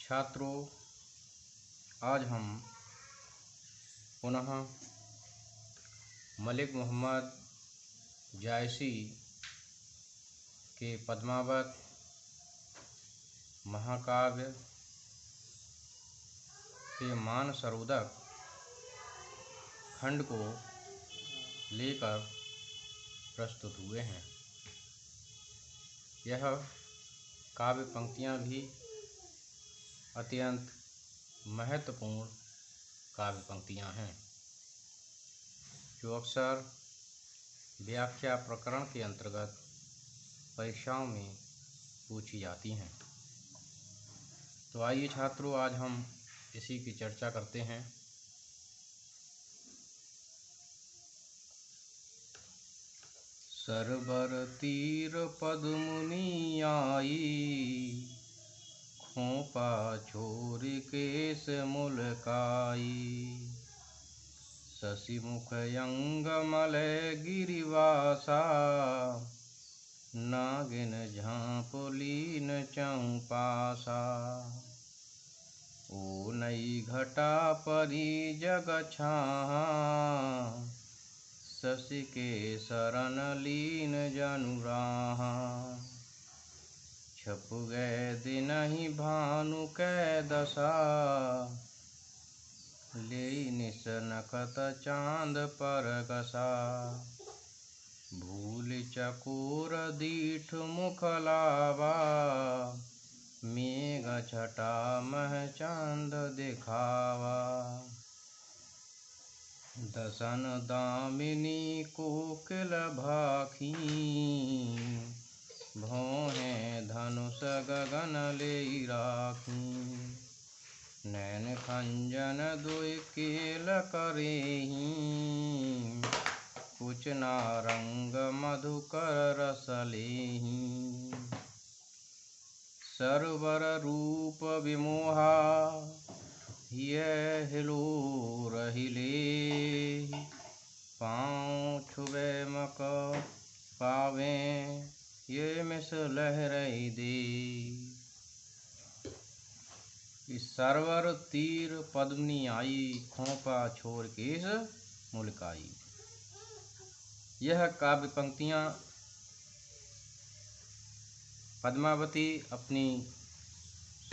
छात्रों, आज हम पुनः मलिक मोहम्मद जायसी के पद्मावत महाकाव्य के मानसरोवर खंड को लेकर प्रस्तुत हुए हैं। यह काव्य पंक्तियाँ भी अत्यंत महत्वपूर्ण काव्य पंक्तियाँ हैं, जो अक्सर व्याख्या प्रकरण के अंतर्गत परीक्षाओं में पूछी जाती हैं। तो आइए छात्रों, आज हम इसी की चर्चा करते हैं। सरबर तीर पद्मुनि आई, खोपा छोर केश मुलकाई। शशिमुख अंग मलय गिरिवासा, नागिन झाँप लीन चौपासा। ओ नई घटा परी जग छाहा, शशि के शरण लीन जनुराहा। छप गए दिनहि भानु कै दशा, ले निस नखत चाँद पर कसा। भूल चकोर दीठ मुख लावा, मेघ छटा मह चाँद दिखावा। दसन दामिनी कोकिल भाखी, भौहें धनुष गगन ले राखी। नैन खंजन दुई केल करेहीं, कुछ नारंग मधुकर रस लेहीं। सरवर रूप विमोहा, हिय हिलोर हिले। पाँव छुबे मक पावें, ये मिस लहरई दे। सरवर तीर पद्मिनी आई, खोपा छोर केश मुलकाई। यह काव्य पंक्तियाँ पद्मावती अपनी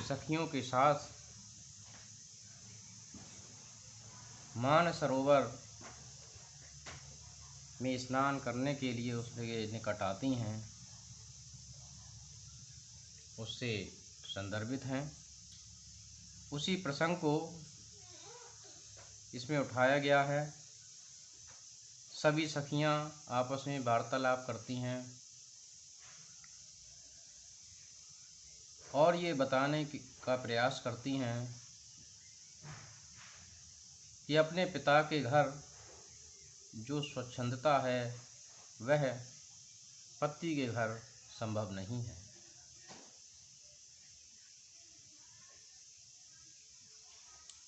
सखियों के साथ मानसरोवर में स्नान करने के लिए उसके निकट आती हैं, उससे संदर्भित हैं। उसी प्रसंग को इसमें उठाया गया है। सभी सखियां आपस में वार्तालाप करती हैं और ये बताने का प्रयास करती हैं कि अपने पिता के घर जो स्वच्छंदता है वह पति के घर संभव नहीं है।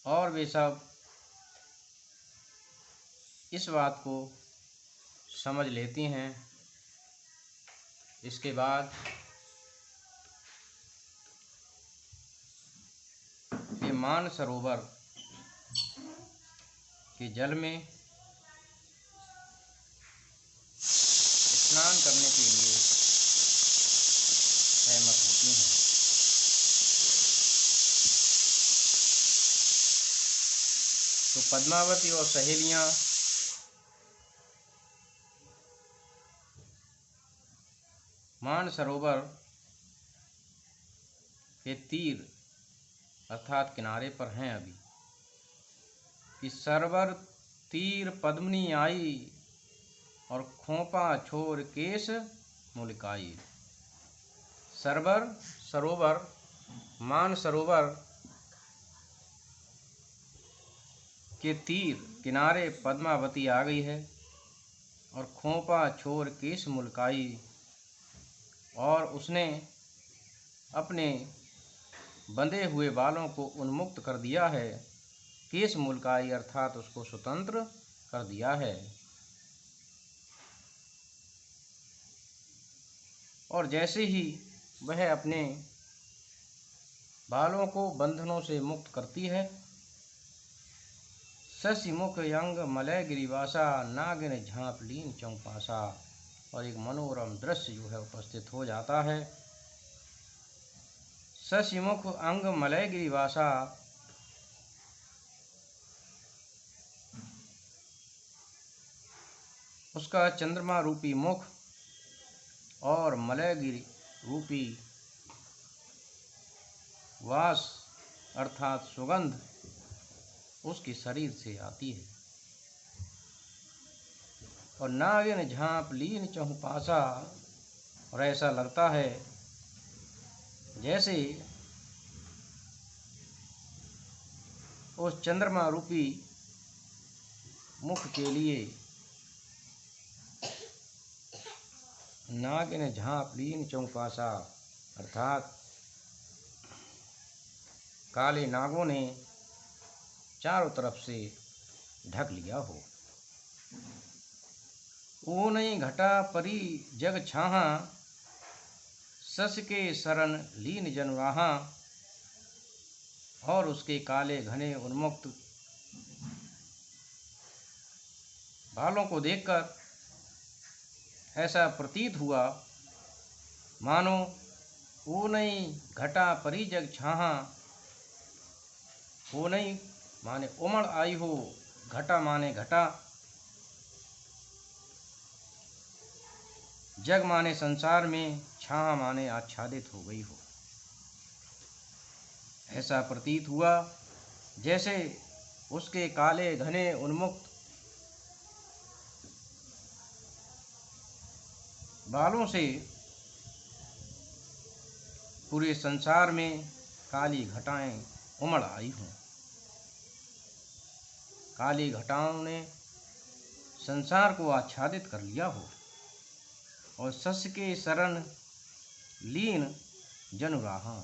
और वे सब इस बात को समझ लेती हैं। इसके बाद ये मानसरोवर के जल में स्नान करने के लिए सहमत होती हैं। तो पद्मावती और सहेलियां मानसरोवर के तीर अर्थात किनारे पर हैं अभी। कि सरवर तीर पद्मिनी आई, और खोपा छोर केश मुलकाई। सरवर सरोवर, मानसरोवर के तीर किनारे पद्मावती आ गई है, और खोपा छोर केश मुलकाई, और उसने अपने बंधे हुए बालों को उन्मुक्त कर दिया है। केश मुलकाई अर्थात उसको स्वतंत्र कर दिया है। और जैसे ही वह अपने बालों को बंधनों से मुक्त करती है। शशि मुख अंग मलय गिरिवासा, नागिन झांप लीन चौपासा। और एक मनोरम दृश्य जो है उपस्थित हो जाता है। शशि मुख अंग मलय गिरिवासा, उसका चंद्रमा रूपी मुख और मलयगिरी रूपी वास अर्थात सुगंध उसके शरीर से आती है। और नागिन झांप लीन चहुपासा, और ऐसा लगता है जैसे उस चंद्रमा रूपी मुख के लिए नागिन झांप लीन चौपासा अर्थात काले नागों ने चारों तरफ से ढक लिया हो। ऊनई घटा परी जग छाहा, सस के शरण लीन जनवाहा। और उसके काले घने उन्मुक्त बालों को देखकर ऐसा प्रतीत हुआ मानो ऊनई घटा परी जग छाहा। ऊनई माने उमड़ आई हो, घटा माने घटा, जग माने संसार में, छाहा माने आच्छादित हो गई हो। ऐसा प्रतीत हुआ जैसे उसके काले घने उन्मुक्त बालों से पूरे संसार में काली घटाएं उमड़ आई हों। काली घटाओं ने संसार को आच्छादित कर लिया हो। और सस के शरण लीन जनुराहा,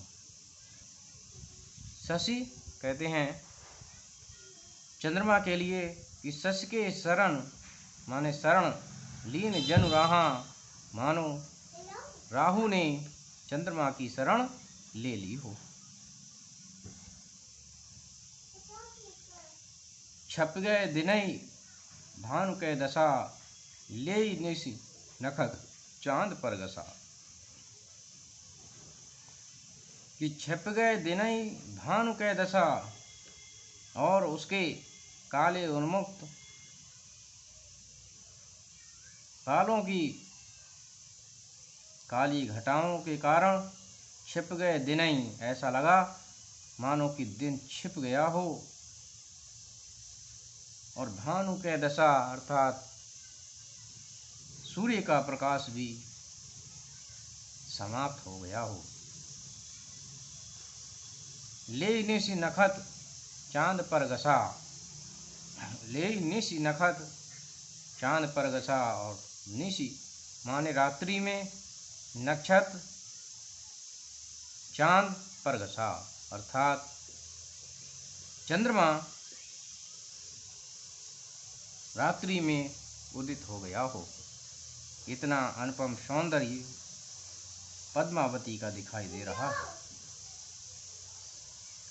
शशि कहते हैं चंद्रमा के लिए कि सस के शरण माने शरण, लीन जनुराहा मानो राहु ने चंद्रमा की शरण ले ली हो। छप गए दिनई भानु के दशा, ले निशि नखत चांद पर गसा। कि छप गए दिनई भानु के दशा, और उसके काले उन्मुक्त बालों की काली घटाओं के कारण छिप गए दिनई, ऐसा लगा मानो कि दिन छिप गया हो। और भानु के दशा अर्थात सूर्य का प्रकाश भी समाप्त हो गया हो। ले निशि नखत चांद पर गसा, ले निशि नखत चांद पर गसा। और निशि माने रात्रि में, नक्षत्र चांद पर गसा अर्थात चंद्रमा रात्रि में उदित हो गया हो। इतना अनुपम सौंदर्य पद्मावती का दिखाई दे रहा है।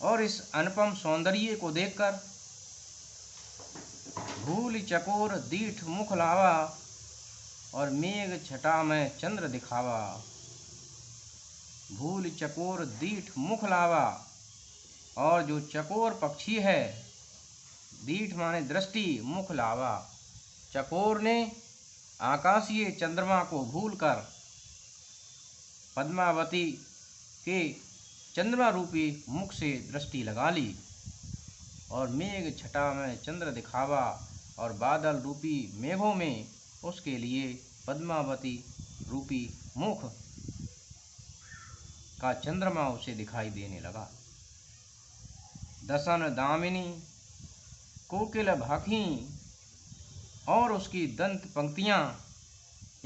और इस अनुपम सौंदर्य को देखकर भूल चकोर दीठ मुख लावा, और मेघ छटा में चंद्र दिखावा। भूल चकोर दीठ मुख लावा, और जो चकोर पक्षी है, दीठ माने दृष्टि, मुख लावा, चकोर ने आकाशीय चंद्रमा को भूलकर पद्मावती के चंद्रमा रूपी मुख से दृष्टि लगा ली। और मेघ छटा में चंद्र दिखावा, और बादल रूपी मेघों में उसके लिए पद्मावती रूपी मुख का चंद्रमा उसे दिखाई देने लगा। दसन दामिनी कोकिल भाखी, और उसकी दंत पंक्तियां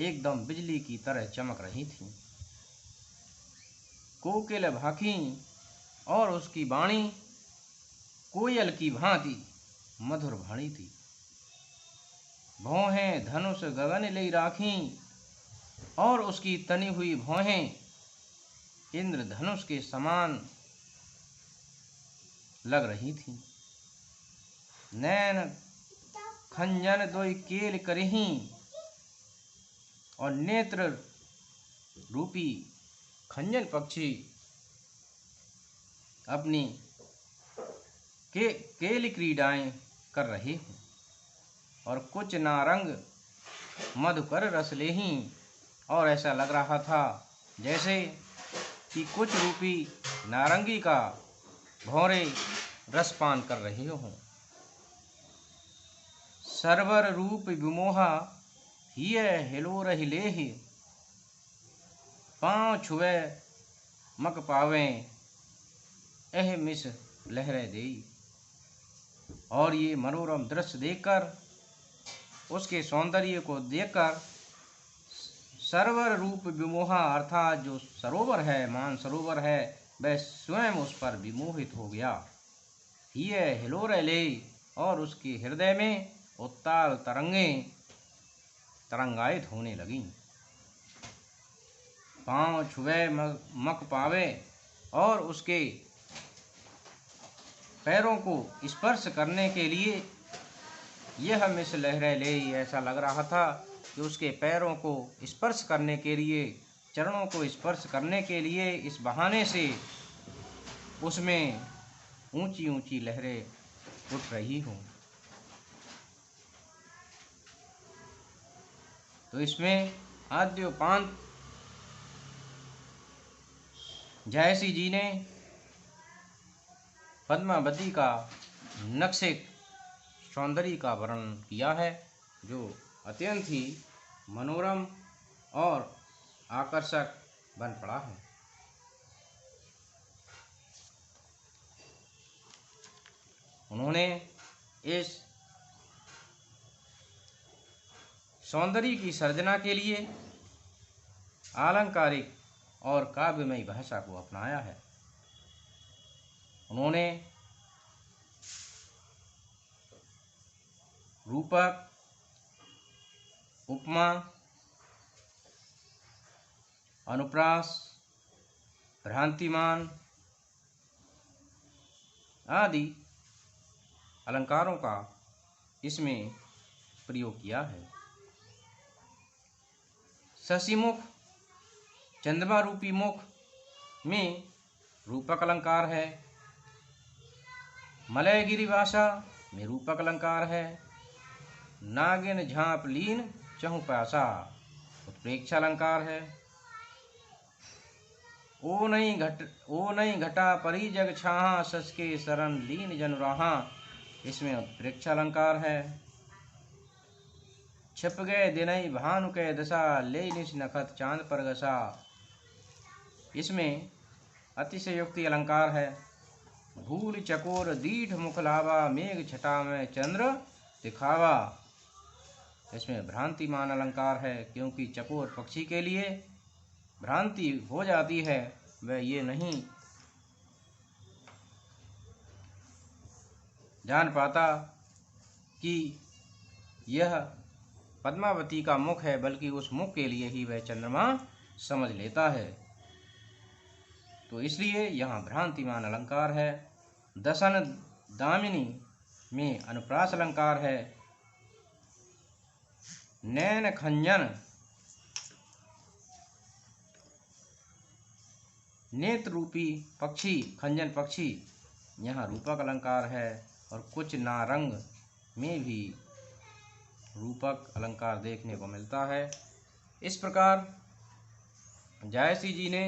एकदम बिजली की तरह चमक रही थीं। कोकिल भाखी, और उसकी वाणी कोयल की भांति मधुर वाणी थी। भौहें धनुष गगन ले राखी, और उसकी तनी हुई भौहें इंद्रधनुष के समान लग रही थी। नैन खंजन दोई केल करही और नेत्र रूपी खंजन पक्षी अपनी केली क्रीडाएं कर रहे हैं और कुछ नारंग मधुकर रस लेही, और ऐसा लग रहा था जैसे कि कुछ रूपी नारंगी का भौरे रसपान कर रहे हों। सरवर रूप विमोहा हिय हिलोर हिलेहि, पाँव छुए मक पावें एह मिस लहरे देई। और ये मनोरम दृश्य देखकर, उसके सौंदर्य को देखकर सरवर रूप विमोहा अर्थात जो सरोवर है, मान सरोवर है, वह स्वयं उस पर विमोहित हो गया। हिय हिलोर ले, और उसके हृदय में उत्ताल तरंगें तरंगायित होने लगीं। पाँव छुए मक पावे, और उसके पैरों को स्पर्श करने के लिए यह मिस लहरे ले, ऐसा लग रहा था कि उसके पैरों को स्पर्श करने के लिए, चरणों को स्पर्श करने के लिए इस बहाने से उसमें ऊंची ऊंची लहरें उठ रही हों। तो इसमें आद्योपांत जायसी जी ने पद्मावती का नक्शे सौंदर्य का वर्णन किया है, जो अत्यंत ही मनोरम और आकर्षक बन पड़ा है। उन्होंने इस सौंदर्य की सर्जना के लिए आलंकारिक और काव्यमयी भाषा को अपनाया है। उन्होंने रूपक, उपमा, अनुप्रास, भ्रांतिमान आदि अलंकारों का इसमें प्रयोग किया है। शशिमुख, चंद्रमा रूपी मुख में रूपक अलंकार है। मलय गिरिवासा में रूपक अलंकार है। नागिन झांप लीन चहुपासा उत्प्रेक्षा अलंकार है। ओ नहीं घटा परी जग छाहा, सस के शरण लीन जनुराहा, इसमें उत्प्रेक्षा अलंकार है। छिप गए दिनई भानु के दशा, ले निश नखत चांद पर गसा, इसमें अतिशयोक्ति अलंकार है। भूल चकोर दीठ मुखलावा, मेघ छटा में चंद्र दिखावा, इसमें भ्रांतिमान अलंकार है, क्योंकि चकोर पक्षी के लिए भ्रांति हो जाती है, वह ये नहीं जान पाता कि यह पद्मावती का मुख है, बल्कि उस मुख के लिए ही वह चंद्रमा समझ लेता है। तो इसलिए यहाँ भ्रांतिमान अलंकार है। दसन दामिनी में अनुप्रास अलंकार है। नैन खंजन नेत्र रूपी पक्षी, खंजन पक्षी, यहाँ रूपक अलंकार है। और कुछ नारंग में भी रूपक अलंकार देखने को मिलता है। इस प्रकार जायसी जी ने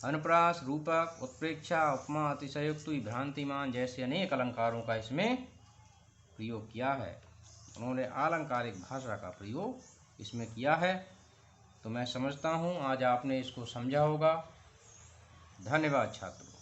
अनुप्रास, रूपक, उत्प्रेक्षा, उपमा, अतिशयोक्ति, भ्रांतिमान जैसे अनेक अलंकारों का इसमें प्रयोग किया है। उन्होंने आलंकारिक भाषा का प्रयोग इसमें किया है। तो मैं समझता हूँ आज आपने इसको समझा होगा। धन्यवाद छात्रों।